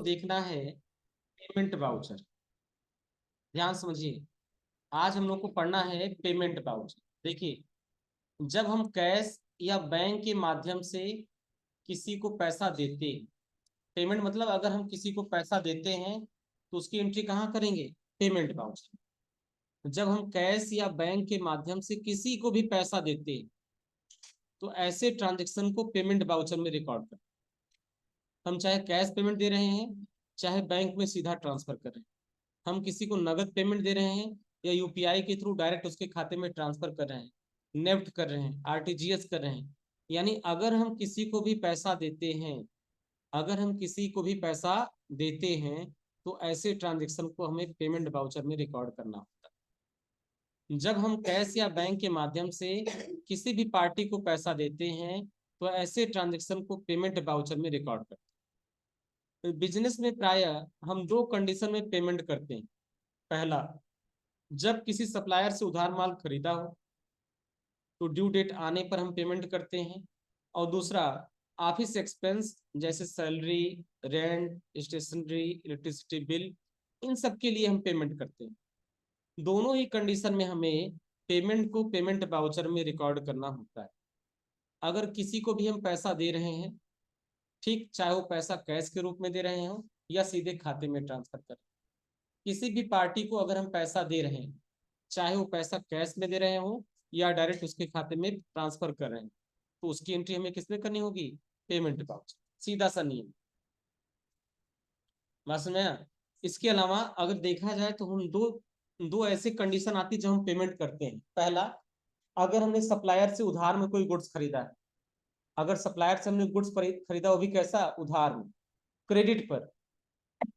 देखना है payment voucher. ध्यान समझिए, आज हम लोग को पढ़ना है पेमेंट वाउचर। देखिए, जब हम कैश या बैंक के माध्यम से किसी को पैसा देते हैं, पेमेंट मतलब अगर हम किसी को पैसा देते हैं तो उसकी एंट्री कहाँ करेंगे? Payment voucher. जब हम कैश या बैंक के माध्यम से किसी को भी पैसा देते हैं तो ऐसे ट्रांजेक्शन को पेमेंट वाउचर में रिकॉर्ड करते हैं। हम चाहे कैश पेमेंट दे रहे हैं, चाहे बैंक में सीधा ट्रांसफर कर रहे हैं, हम किसी को नगद पेमेंट दे रहे हैं या यूपीआई के थ्रू डायरेक्ट उसके खाते में ट्रांसफर कर रहे हैं, नेफ्ट कर रहे हैं, आरटीजीएस कर रहे हैं, यानी अगर हम किसी को भी पैसा देते हैं, अगर हम किसी को भी पैसा देते हैं तो ऐसे ट्रांजेक्शन को हमें पेमेंट वाउचर में रिकॉर्ड करना होता है। जब हम कैश या बैंक के माध्यम से किसी भी पार्टी को पैसा देते हैं तो ऐसे ट्रांजेक्शन को पेमेंट वाउचर में रिकॉर्ड करते हैं। बिजनेस में प्रायः हम दो कंडीशन में पेमेंट करते हैं। पहला, जब किसी सप्लायर से उधार माल खरीदा हो तो ड्यू डेट आने पर हम पेमेंट करते हैं। और दूसरा, ऑफिस एक्सपेंस जैसे salary, rent, stationery, electricity bill, इन सब के लिए हम पेमेंट करते हैं। दोनों ही कंडीशन में हमें पेमेंट को पेमेंट वाउचर में रिकॉर्ड करना होता है। अगर किसी को भी हम पैसा दे रहे हैं, ठीक, चाहे वो पैसा कैश के रूप में दे रहे हो या सीधे खाते में ट्रांसफर कर, किसी भी पार्टी को अगर हम पैसा दे रहे हैं, चाहे वो पैसा कैश में दे रहे हो या डायरेक्ट उसके खाते में ट्रांसफर कर रहे हैं, तो उसकी एंट्री हमें किसमें करनी होगी? Payment voucher. सीधा सा नियम। बात समझ में आया? इसके अलावा अगर देखा जाए तो हम दो दो ऐसी कंडीशन आती है जब हम पेमेंट करते हैं। पहला, अगर हमने सप्लायर से उधार में कोई गुड्स खरीदा है, अगर सप्लायर से हमने गुड्स खरीदा, वो भी कैसा? उधार में, क्रेडिट पर,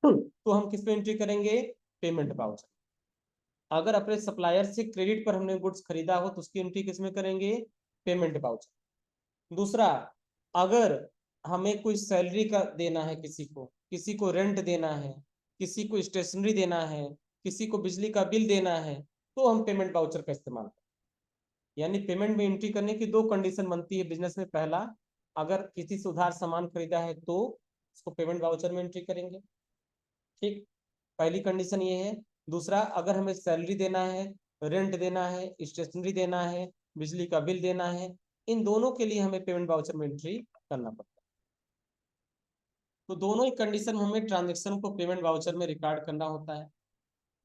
तो हम किस पे एंट्री करेंगे? Payment voucher. अगर अपने सप्लायर से क्रेडिट पर हमने गुड्स खरीदा हो तो उसकी एंट्री किस में करेंगे? Payment voucher. दूसरा, अगर हमें कोई सैलरी का देना है, किसी को रेंट देना है, किसी को स्टेशनरी देना है, किसी को बिजली का बिल देना है, तो हम पेमेंट वाउचर का इस्तेमाल करें। यानी पेमेंट में एंट्री करने की दो कंडीशन बनती है बिजनेस में। पहला, अगर किसी से उधार सामान खरीदा है तो उसको पेमेंट वाउचर में एंट्री करेंगे, ठीक, पहली कंडीशन ये है। दूसरा, अगर हमें सैलरी देना है, रेंट देना है, स्टेशनरी देना है, बिजली का बिल देना है, इन दोनों के लिए हमें पेमेंट वाउचर में एंट्री करना पड़ता है। तो दोनों ही कंडीशन में हमें ट्रांजेक्शन को पेमेंट वाउचर में रिकॉर्ड करना होता है।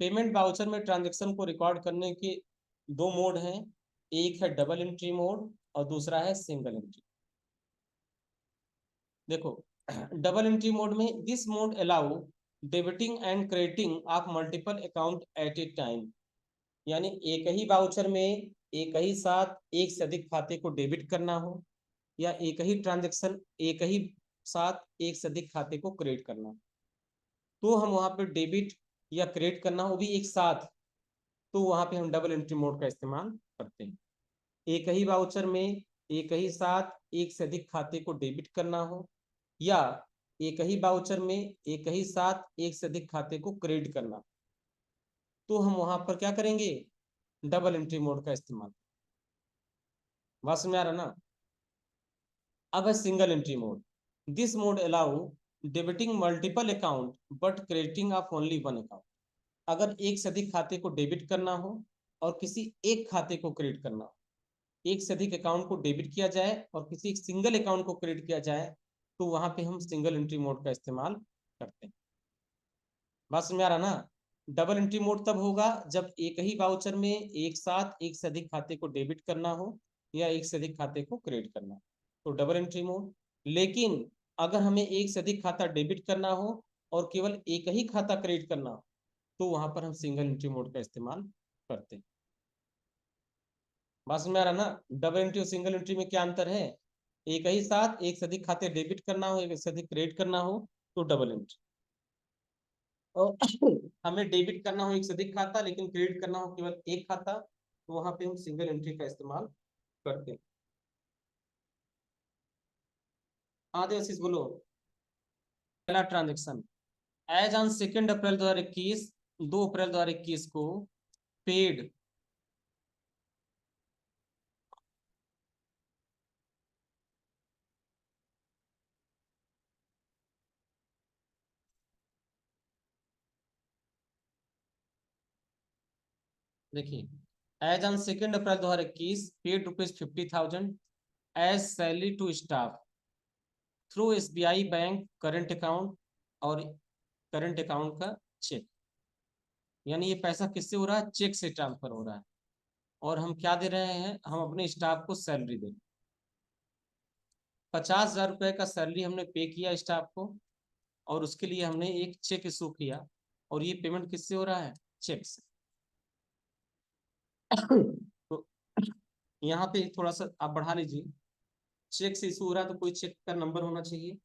पेमेंट वाउचर में ट्रांजेक्शन को रिकॉर्ड करने के दो मोड हैं। एक है डबल एंट्री मोड और दूसरा है सिंगल एंट्री। देखो, डबल एंट्री मोड में this mode allow debiting and crediting of multiple account at a time, यानी एक ही वाउचर में एक ही साथ एक से अधिक खाते को डेबिट करना हो या एक ही ट्रांजेक्शन एक ही साथ एक से अधिक खाते को क्रेडिट करना, तो हम वहां पे डेबिट या क्रेडिट करना हो भी एक साथ, तो वहां पे हम डबल एंट्री मोड का इस्तेमाल करते हैं। एक ही वाउचर में एक ही साथ एक से अधिक खाते को डेबिट करना हो या एक ही वाउचर में एक ही साथ एक से अधिक खाते को क्रेडिट करना, तो हम वहां पर क्या करेंगे? डबल एंट्री मोड का इस्तेमाल। बात समझ में आ रहा ना? अब है single entry mode. This mode allow debiting multiple account but crediting of only one account. अगर एक से अधिक खाते को डेबिट करना हो और किसी एक खाते को क्रेडिट करना हो, एक से अधिक अकाउंट को डेबिट किया जाए और किसी एक सिंगल अकाउंट को क्रेडिट किया जाए, तो वहां पे हम सिंगल एंट्री मोड का इस्तेमाल करते हैं। बात समझ में आ रहा ना? डबल एंट्री मोड तब होगा जब एक ही वाउचर में एक साथ एक से अधिक खाते को डेबिट करना हो या एक से अधिक खाते को क्रेडिट करना हो, तो डबल एंट्री मोड। लेकिन अगर हमें एक से अधिक खाता डेबिट करना हो और केवल एक ही खाता क्रेडिट करना हो, तो वहां पर हम सिंगल एंट्री मोड का इस्तेमाल करते हैं। बात समझ में आ रहा ना? डबल एंट्री और सिंगल एंट्री में क्या अंतर है? एक ही साथ एक से अधिक खाते डेबिट करना हो, एक से अधिक क्रेडिट करना हो, तो डबल एंट्री। और हमें डेबिट करना हो एक से अधिक खाता लेकिन क्रेडिट करना हो केवल एक खाता, तो वहां पे हम सिंगल एंट्री का इस्तेमाल करते हैं। हाँ देवशीष बोलो। पहला transaction, as on 2 April 2021, 2 April 2021 को पेड देखिए, as on 2 April 2021 paid ₹50,000 as salary to staff through SBI bank current account और करंट अकाउंट का चेक। यानी ये पैसा किससे हो रहा है? चेक से ट्रांसफर हो रहा है। और हम क्या दे रहे हैं? हम अपने स्टाफ को सैलरी दे रहे हैं। 50,000 रुपये का सैलरी हमने पे किया स्टाफ को, और उसके लिए हमने एक चेक इशू किया। और ये पेमेंट किससे हो रहा है? चेक से। तो यहाँ पे थोड़ा सा आप बढ़ा लीजिए। चेक से इशू हो रहा है तो कोई चेक का नंबर होना चाहिए।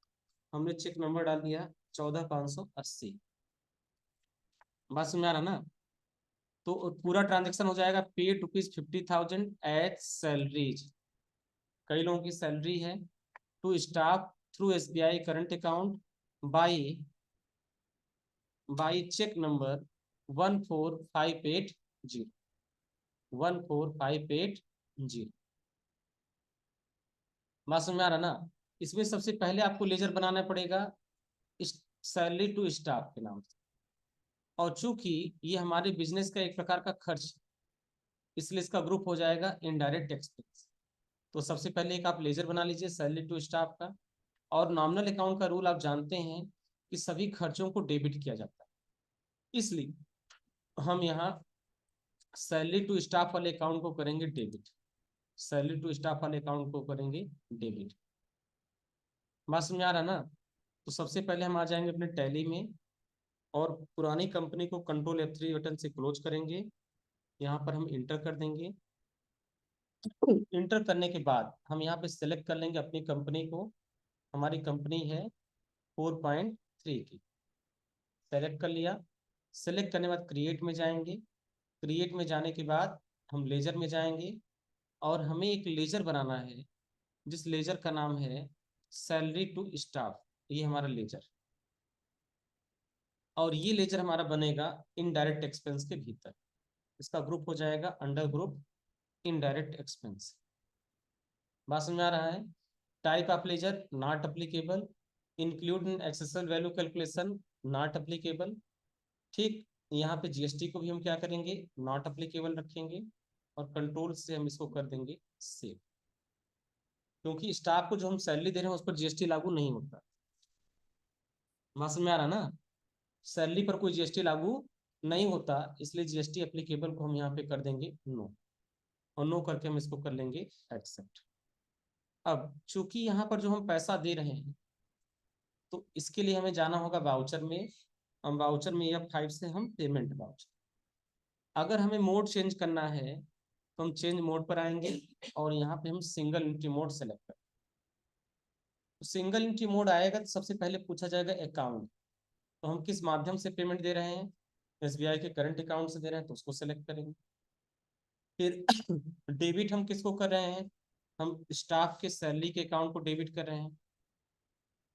हमने चेक नंबर डाल दिया 14,580। बात समझ आ रहा ना? तो पूरा ट्रांजेक्शन हो जाएगा पेड ₹50,000 एज सैलरीज। कई लोगों की सैलरी है to staff through SBI current account by cheque number 14580। 14580। बात समझ में आ रहा ना? इसमें सबसे पहले आपको लेजर बनाना पड़ेगा सैलरी टू स्टाफ के नाम से। और चूंकि ये हमारे बिजनेस का एक प्रकार का खर्च है, इसलिए इसका ग्रुप हो जाएगा इनडायरेक्ट एक्सपेंस। तो सबसे पहले एक आप लेजर बना लीजिए सैलरी टू स्टाफ का। और नॉमिनल अकाउंट का रूल आप जानते हैं कि सभी खर्चों को डेबिट किया जाता है, इसलिए हम यहाँ सैलरी टू स्टाफ वाले अकाउंट को करेंगे डेबिट। सैलरी टू स्टाफ वाले अकाउंट को करेंगे डेबिट। बात समझ आ रहा ना? तो सबसे पहले हम आ जाएंगे अपने टैली में, और पुरानी कंपनी को कंट्रोल F3 बटन से क्लोज करेंगे। यहाँ पर हम इंटर कर देंगे। इंटर करने के बाद हम यहाँ पे सेलेक्ट कर लेंगे अपनी कंपनी को। हमारी कंपनी है 4.3 की। सेलेक्ट कर लिया। सेलेक्ट करने के बाद क्रिएट में जाएंगे। क्रिएट में जाने के बाद हम लेजर में जाएंगे, और हमें एक लेजर बनाना है जिस लेजर का नाम है सैलरी टू स्टाफ। ये हमारा लेजर, और ये लेजर हमारा बनेगा इनडायरेक्ट एक्सपेंस के भीतर। इसका ग्रुप हो जाएगा अंडर ग्रुप इनडायरेक्ट एक्सपेंस। बात समझ में आ रहा है? Type of ledger not applicable. Include in excessive value calculation not applicable. ठीक। यहाँ पे GST को भी हम क्या करेंगे? नॉट अप्लीकेबल रखेंगे। और कंट्रोल से हम इसको कर देंगे सेव, क्योंकि स्टाफ को जो हम सैलरी दे रहे हैं उस पर GST लागू नहीं होता। बात समझ में आ रहा ना? सैलरी पर कोई GST लागू नहीं होता, इसलिए GST एप्लीकेबल को हम यहाँ पे कर देंगे नो। और नो करके हम इसको कर लेंगे एक्सेप्ट। अब चूंकि यहाँ पर जो हम पैसा दे रहे हैं, तो इसके लिए हमें जाना होगा वाउचर में। हम वाउचर में F5 से हम पेमेंट वाउचर। अगर हमें मोड चेंज करना है तो हम चेंज मोड पर आएंगे, और यहाँ पे हम सिंगल एंट्री मोड सेलेक्ट करें। तो सिंगल एंट्री मोड आएगा तो सबसे पहले पूछा जाएगा अकाउंट। तो हम किस माध्यम से पेमेंट दे रहे हैं? SBI के करंट अकाउंट से दे रहे हैं, तो उसको सेलेक्ट करेंगे। फिर डेबिट हम किसको कर रहे हैं? हम स्टाफ के सैलरी के अकाउंट को डेबिट कर रहे हैं।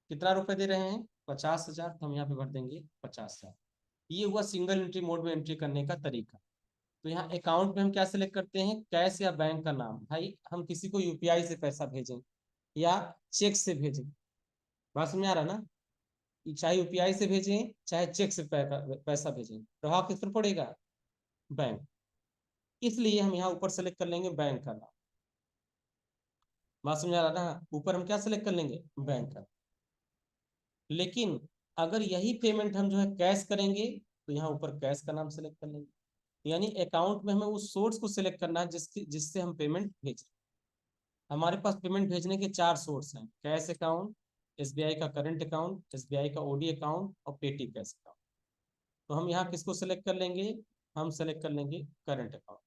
कितना रुपए दे रहे हैं? 50,000। तो हम यहाँ पे भर देंगे 50,000। ये हुआ सिंगल एंट्री मोड में एंट्री करने का तरीका। तो यहाँ अकाउंट में हम क्या सेलेक्ट करते हैं? कैश या बैंक का नाम। भाई हम किसी को UPI से पैसा भेजें या चेक से भेजें। बात समझ में आ रहा ना? चाहे UPI से भेजें चाहे चेक से पैसा भेजें, प्रभाव किस पर पड़ेगा? बैंक। इसलिए हम यहाँ ऊपर सेलेक्ट कर लेंगे बैंक का नाम। बात समझ आ रहा ना? ऊपर हम क्या सेलेक्ट कर लेंगे? बैंक का। लेकिन अगर यही पेमेंट हम जो है कैश करेंगे, तो यहाँ ऊपर कैश का नाम सेलेक्ट कर लेंगे। यानी अकाउंट में हमें उस सोर्स को सिलेक्ट करना है जिससे हम पेमेंट भेजें। हमारे पास पेमेंट भेजने के 4 सोर्स हैं: कैश अकाउंट, SBI का करंट अकाउंट, SBI का OD अकाउंट और पेटी कैश अकाउंट। तो हम यहाँ किसको सिलेक्ट कर लेंगे? हम सेलेक्ट कर लेंगे करंट अकाउंट।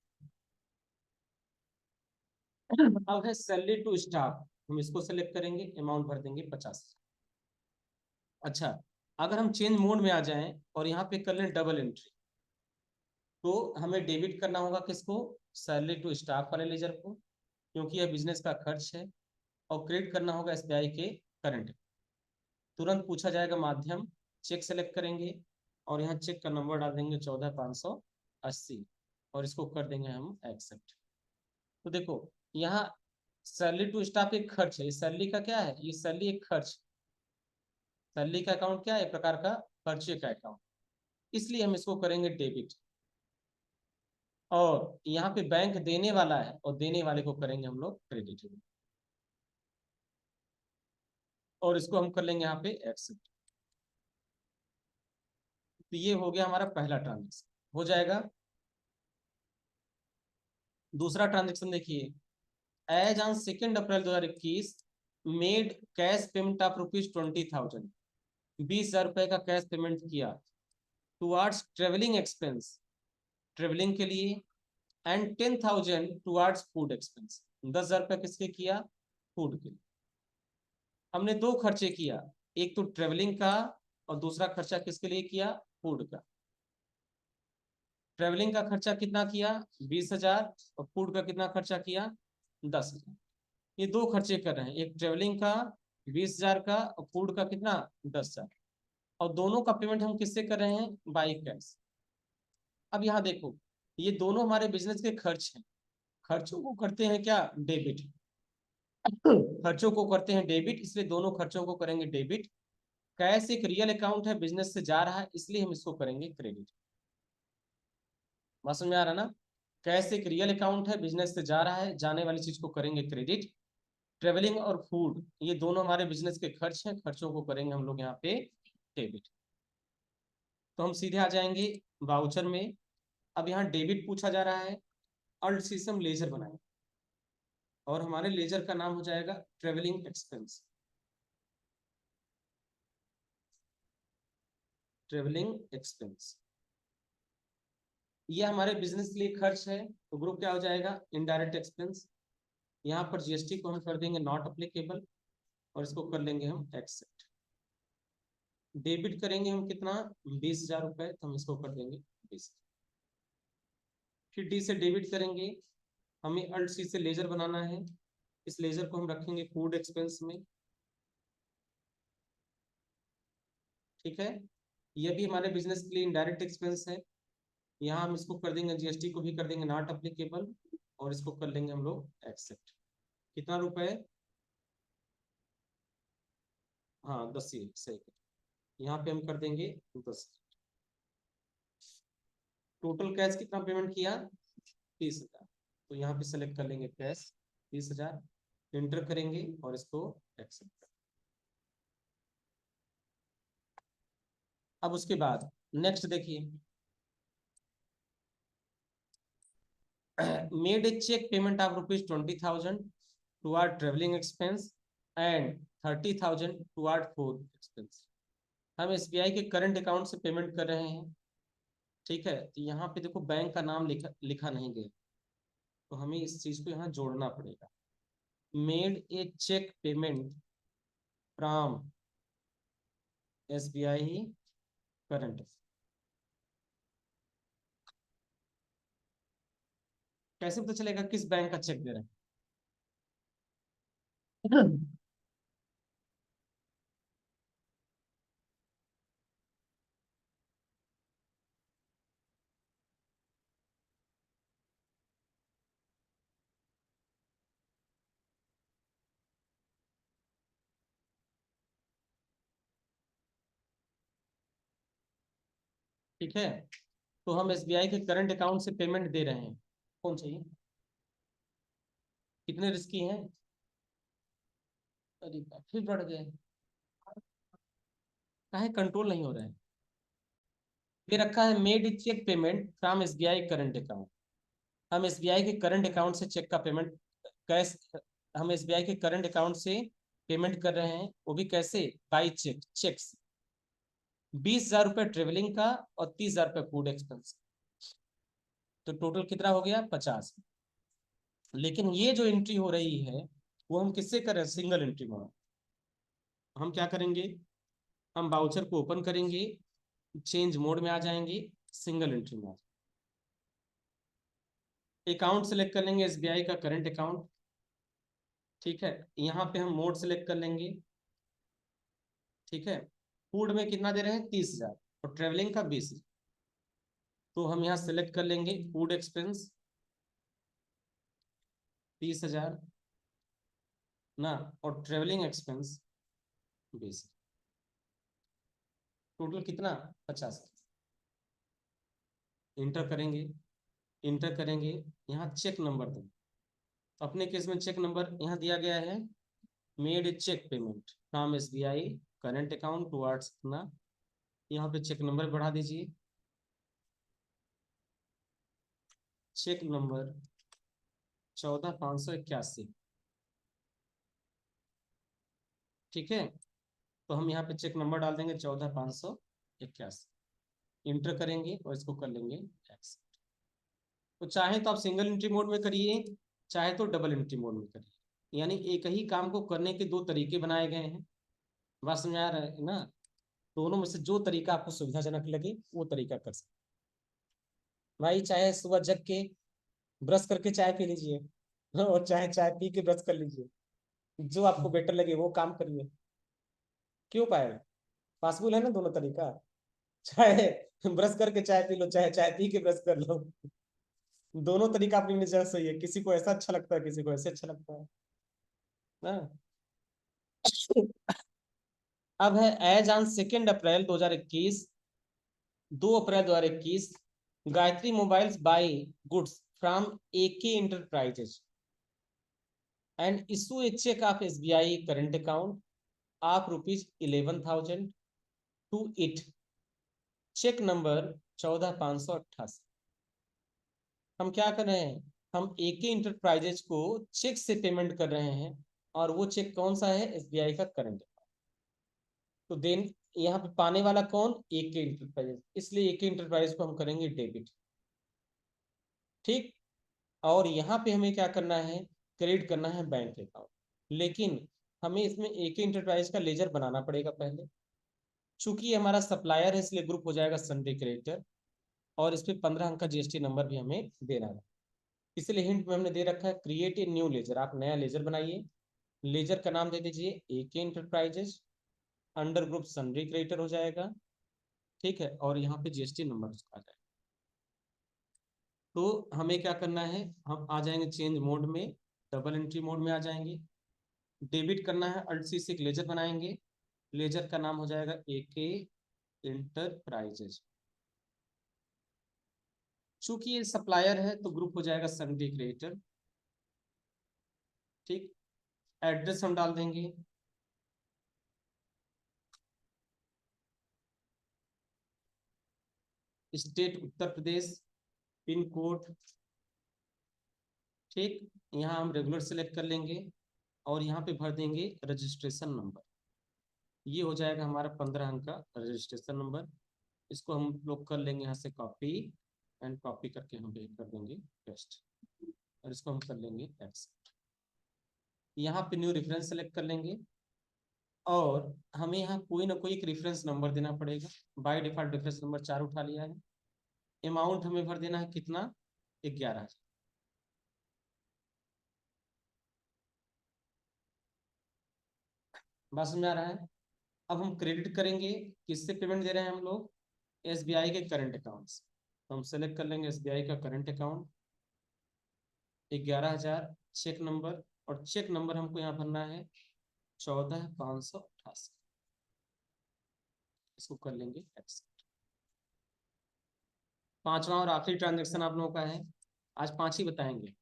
अब है सैलरी टू स्टाफ, हम इसको सेलेक्ट करेंगे, अमाउंट भर देंगे 50। अच्छा, अगर हम चेंज मोड में आ जाएं और यहाँ पे कर लें डबल एंट्री, तो हमें डेबिट करना होगा किसको? सैलरी टू स्टाफ वाले लेजर को, क्योंकि यह बिजनेस का खर्च है। और क्रेडिट करना होगा SBI के करंट। तुरंत पूछा जाएगा माध्यम, चेक सेलेक्ट करेंगे, और यहाँ चेक का नंबर डाल देंगे 14,580, और इसको कर देंगे हम एक्सेप्ट। तो देखो, यहाँ सैलरी टू स्टाफ एक खर्च है। सैलरी का क्या है? ये सैलरी एक खर्च। सैलरी का अकाउंट क्या है? एक प्रकार का खर्चे का अकाउंट, इसलिए हम इसको करेंगे डेबिट। और यहाँ पे बैंक देने वाला है और देने वाले को करेंगे हम लोग क्रेडिट, और इसको हम कर लेंगे यहाँ पे एक्सेप्ट। तो ये हो गया हमारा पहला ट्रांजेक्शन, हो जाएगा। दूसरा ट्रांजेक्शन देखिए, as on 2 April 2021 made cash payment of ₹20,000, 20,000 रुपए का कैश पेमेंट किया टुवार्ड्स ट्रेवलिंग एक्सपेंस, ट्रेवलिंग के लिए, एंड 10,000 टुवार्ड्स फूड एक्सपेंस, 10,000 रुपये किसके किया, फूड के लिए। हमने दो खर्चे किया, एक तो ट्रेवलिंग का और दूसरा खर्चा किसके लिए किया, फूड का। ट्रेवलिंग का खर्चा कितना किया, 20,000, और फूड का कितना खर्चा किया, 10,000। ये दो खर्चे कर रहे हैं, एक ट्रेवलिंग का 20,000 का और फूड का कितना, 10,000, और दोनों का पेमेंट हम किससे कर रहे हैं, बाई कैश। अब यहाँ देखो, ये दोनों हमारे बिजनेस के खर्च हैं, खर्चों को करते हैं क्या, डेबिट, खर्चों को करते हैं डेबिट, इसलिए दोनों खर्चों को करेंगे डेबिट। कैश एक रियल अकाउंट है, बिजनेस से जा रहा है, इसलिए हम इसको करेंगे क्रेडिट। समझ में आ रहा ना, कैश एक रियल अकाउंट है, बिजनेस से जा रहा है, जाने वाली चीज को करेंगे क्रेडिट। ट्रेवलिंग और फूड ये दोनों हमारे बिजनेस के खर्च हैं, खर्चों को करेंगे हम लोग यहाँ पे डेबिट। तो हम सीधे आ जाएंगे वाउचर में। अब यहाँ डेबिट पूछा जा रहा है, अल्ट सी से हम लेजर बनाएंगे, और हमारे लेजर का नाम हो जाएगा ट्रेवलिंग एक्सपेंस, ट्रेवलिंग एक्सपेंस। ये हमारे बिजनेस के लिए खर्च है, तो ग्रुप क्या हो जाएगा, इनडायरेक्ट एक्सपेंस। यहाँ पर जीएसटी को हम कर देंगे नॉट अप्लीकेबल, और इसको कर लेंगे हम एक्सेप्ट। डेबिट करेंगे हम कितना, 20,000 रुपए, तो हम इसको कर देंगे 20। फिर डी से डेबिट करेंगे, हमें अल्ट सी से लेजर बनाना है, इस लेजर को हम रखेंगे फूड एक्सपेंस में, ठीक है। ये भी हमारे बिजनेस के लिए इनडायरेक्ट एक्सपेंस है, यहाँ हम इसको कर देंगे, जीएसटी को भी कर देंगे नॉट अप्लीकेबल, और इसको कर लेंगे हम लोग एक्सेप्ट। कितना रुपए, हाँ 10 ही सही, यहाँ पे हम कर देंगे 10। टोटल कैश कितना पेमेंट किया, 30,000, तो यहाँ पे सेलेक्ट कर लेंगे कैश 30,000, एंटर करेंगे और इसको एक्सेप्ट। अब उसके बाद नेक्स्ट देखिए, made a check payment of ₹20,000 toward traveling expense and 30,000 toward food expense। हम एसबीआई के करंट अकाउंट से पेमेंट कर रहे हैं, ठीक है। तो यहाँ पे देखो बैंक का नाम लिखा नहीं गया, तो हमें इस चीज को यहाँ जोड़ना पड़ेगा। Made a cheque payment from SBI current, कैसे पता चलेगा किस बैंक का चेक दे रहे हैं, ठीक है। तो हम एसबीआई के करंट अकाउंट से पेमेंट दे रहे हैं, कौन चाहिए, कितने रिस्की हैं, अरे फिर बढ़ गए, काहे कंट्रोल नहीं हो रहा है। ये रखा है made cheque payment from SBI current account, हम एसबीआई के करंट अकाउंट से चेक का पेमेंट, कैश, हम एसबीआई के करंट अकाउंट से पेमेंट कर रहे हैं, वो भी कैसे, बाई चेक, चेक से। 20,000 रुपये ट्रेवलिंग का और 30,000 रुपये फूड एक्सपेंस, तो टोटल कितना हो गया, 50। लेकिन ये जो एंट्री हो रही है वो हम किससे कर रहे हैं, सिंगल एंट्री में। हम क्या करेंगे, हम बाउचर को ओपन करेंगे, चेंज मोड में आ जाएंगे, सिंगल एंट्री में अकाउंट सेलेक्ट कर लेंगे, एसबीआई का करंट अकाउंट, ठीक है। यहाँ पे हम मोड सेलेक्ट कर लेंगे, ठीक है। फूड में कितना दे रहे हैं, 30,000, और ट्रेवलिंग का 20, तो हम यहाँ सेलेक्ट कर लेंगे फूड एक्सपेंस 30,000 ना, और ट्रेवलिंग एक्सपेंस 20, टोटल कितना, 50, इंटर करेंगे, इंटर करेंगे, यहाँ चेक नंबर देंगे। अपने केस में चेक नंबर यहाँ दिया गया है, made a cheque payment from SBI current account towards अपना, यहाँ पे चेक नंबर बढ़ा दीजिए, चेक नंबर 14,581। ठीक है, तो हम यहाँ पे चेक नंबर डाल देंगे 14,581, इंटर करेंगे और इसको कर लेंगे एक्स। तो चाहे तो आप सिंगल एंट्री मोड में करिए, चाहे तो डबल एंट्री मोड में करिए, यानी एक ही काम को करने के दो तरीके बनाए गए हैं। बात समझ आ रहा है ना? दोनों में से जो तरीका आपको सुविधाजनक लगे वो तरीका कर सकते। भाई चाहे सुबह जग के ब्रश करके चाय पी लीजिए और चाहे चाय पी के ब्रश कर लीजिए, जो आपको बेटर लगे वो काम करिए। क्यों पाएगा? पॉसिबल है ना दोनों तरीका। चाहे ब्रश करके चाय पी लो, चाहे चाय पी के ब्रश कर लो, दोनों तरीका अपनी नजर सही है। किसी को ऐसा अच्छा लगता है, किसी को ऐसे अच्छा लगता है ना। अब है as on 2 April 2021, 2 April 2021, Gayatri mobiles by goods from AK Enterprises and issue a check of SBI current account of ₹11,000 to it, cheque number 14,588। हम क्या कर रहे हैं? हम AK इंटरप्राइजेज को चेक से पेमेंट कर रहे हैं, और वो चेक कौन सा है? SBI का करंट। तो देन यहाँ पे पाने वाला कौन? AK इंटरप्राइजेज, इसलिए AK इंटरप्राइजेज को हम करेंगे डेबिट। ठीक, और यहाँ पे हमें क्या करना है? क्रेडिट करना है बैंक अकाउंट। लेकिन हमें इसमें AK इंटरप्राइज का लेजर बनाना पड़ेगा पहले। चूंकि ये हमारा सप्लायर है, इसलिए ग्रुप हो जाएगा सन्डे क्रेडिटर, और इस पे 15 अंक का GST नंबर भी हमें देना है। इसलिए हिंट में हमने दे रखा है क्रिएट ए न्यू लेजर। आप नया लेजर बनाइए, लेजर का नाम दे दीजिए AK enterprises, under group Sunday creditor हो जाएगा। ठीक है, और यहाँ पे GST नंबर उसका आ जाएगा। तो हमें क्या करना है? हम आ जाएंगे चेंज मोड में, डबल एंट्री मोड में आ जाएंगे। डेबिट करना है, अल्ट C से एक लेजर बनाएंगे, लेजर का नाम हो जाएगा AK इंटरप्राइजेज। चूंकि ये सप्लायर है तो ग्रुप हो जाएगा सन्डे क्रेडिटर। ठीक, एड्रेस हम डाल देंगे, state Uttar Pradesh, pin code. ठीक, यहाँ हम रेगुलर सेलेक्ट कर लेंगे, और यहाँ पे भर देंगे रजिस्ट्रेशन नंबर। ये हो जाएगा हमारा 15 अंक का रजिस्ट्रेशन नंबर। इसको हम लोग कर लेंगे यहाँ से कॉपी, एंड कॉपी करके हम कर देंगे पेस्ट, और इसको हम कर लेंगे एक्सेप्ट। यहाँ पे न्यू रेफरेंस सेलेक्ट कर लेंगे, और हमें यहाँ कोई ना कोई एक रेफरेंस नंबर देना पड़ेगा। बाय डिफॉल्ट रेफरेंस नंबर 4 उठा लिया है। अमाउंट हमें भर देना है कितना? 11,000। बात समझ आ रहा है? अब हम क्रेडिट करेंगे, किससे पेमेंट दे रहे हैं हम लोग? SBI के करंट अकाउंट से। तो हम सेलेक्ट कर लेंगे SBI का करंट अकाउंट, 11,000, चेक नंबर, और चेक नंबर हमको यहाँ भरना है 14,588। इसको कर लेंगे एक्सेप्ट। पांचवा और आखिरी ट्रांजेक्शन आप लोगों का है, आज 5 ही बताएंगे।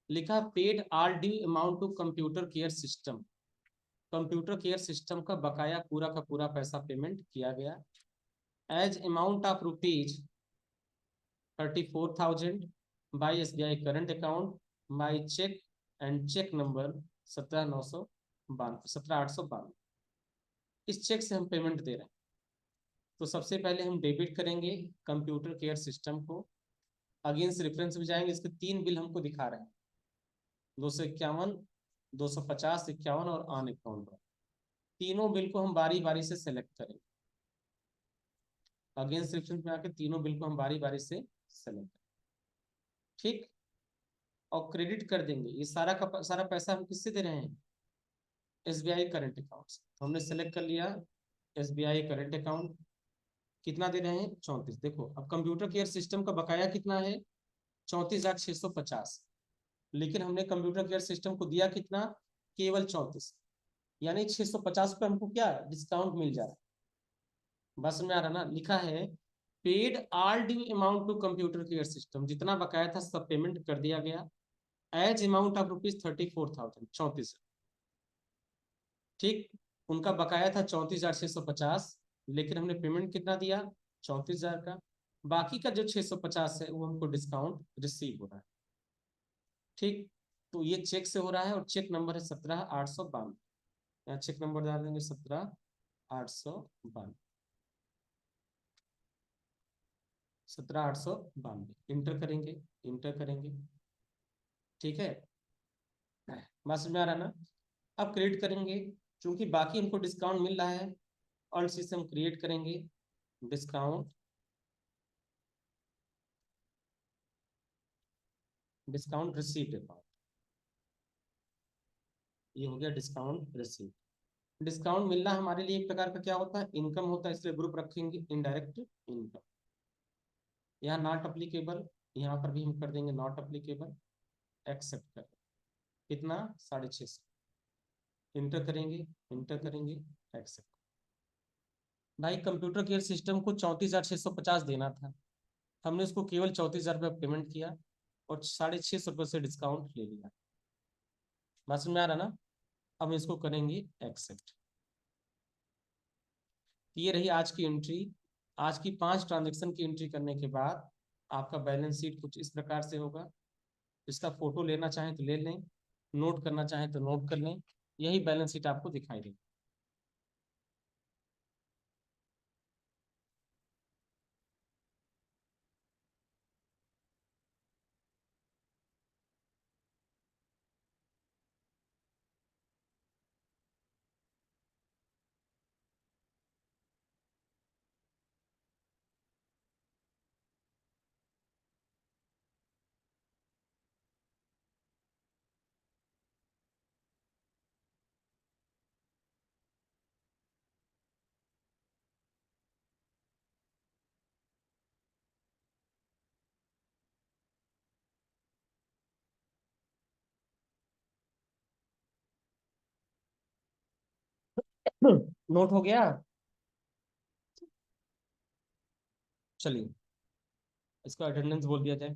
लिखा paid all due amount to computer care system. Computer care system का बकाया पूरा का पूरा पैसा पेमेंट किया गया, as amount of ₹34,000 by SBI current account by cheque, and cheque number 17,892। इस चेक से हम पेमेंट दे रहे हैं। तो सबसे पहले हम डेबिट करेंगे कंप्यूटर केयर सिस्टम को, अगेंस्ट रेफरेंस में जाएंगे। इसके 3 बिल हमको दिखा रहे हैं, 251, 250, 51 और ऑन अकाउंट। तीनों बिल को हम बारी बारी से सेलेक्ट करेंगे, अगेंस्ट रेफरेंस में आके तीनों बिल को हम बारी बारी से सेलेक्ट करेंगे। ठीक, और क्रेडिट कर देंगे। ये सारा का सारा पैसा हम किससे दे रहे हैं? SBI करंट अकाउंट से। हमने सेलेक्ट कर लिया SBI करंट अकाउंट। कितना दे रहे हैं? 34। देखो अब कंप्यूटर केयर सिस्टम का बकाया कितना है? 34,650। लेकिन हमने कंप्यूटर केयर सिस्टम को दिया कितना? केवल 34, यानी 650 रुपये हमको क्या डिस्काउंट मिल जा रहा है। बस में आ रहा ना, लिखा है paid all due amount to computer care system, जितना बकाया था सब पेमेंट कर दिया गया। As amount of ₹34,000, 34। ठीक, उनका बकाया था 34,650, लेकिन हमने पेमेंट कितना दिया? 34,000 का। बाकी का जो 650 है वो हमको डिस्काउंट रिसीव हो रहा है। ठीक, तो ये चेक से हो रहा है और चेक नंबर है 17,892। यहाँ चेक नंबर डाल देंगे 17,892, 17,892 इंटर करेंगे, इंटर करेंगे। ठीक है, बात समझ में आ रहा है ना? अब क्रिएट करेंगे, क्योंकि बाकी हमको डिस्काउंट मिल रहा है, और सिस्टम क्रिएट करेंगे डिस्काउंट, डिस्काउंट रिसीव्ड अमाउंट। ये हो गया डिस्काउंट रिसीव्ड। डिस्काउंट मिलना हमारे लिए एक प्रकार का क्या होता है? इनकम होता है, इसलिए ग्रुप रखेंगे इनडायरेक्ट इनकम। यहाँ नॉट अप्लीकेबल, यहाँ पर भी हम कर देंगे नॉट अप्लीकेबल, एक्सेप्ट कर। कितना? 650। इंटर करेंगे, इंटर करेंगे, एक्सेप्ट। भाई कंप्यूटर केयर सिस्टम को 34,650 देना था, हमने उसको केवल 34,000 पेमेंट किया और 650 से डिस्काउंट ले लिया। बात समझ में आ रहा ना? अब इसको करेंगे एक्सेप्ट। ये रही आज की एंट्री। आज की 5 ट्रांजेक्शन की एंट्री करने के बाद आपका बैलेंस शीट कुछ इस प्रकार से होगा। इसका फोटो लेना चाहें तो ले लें, नोट करना चाहें तो नोट कर लें। यही बैलेंस शीट आपको दिखाई देगी। नोट हो गया? चलिए, इसका अटेंडेंस बोल दिया जाए।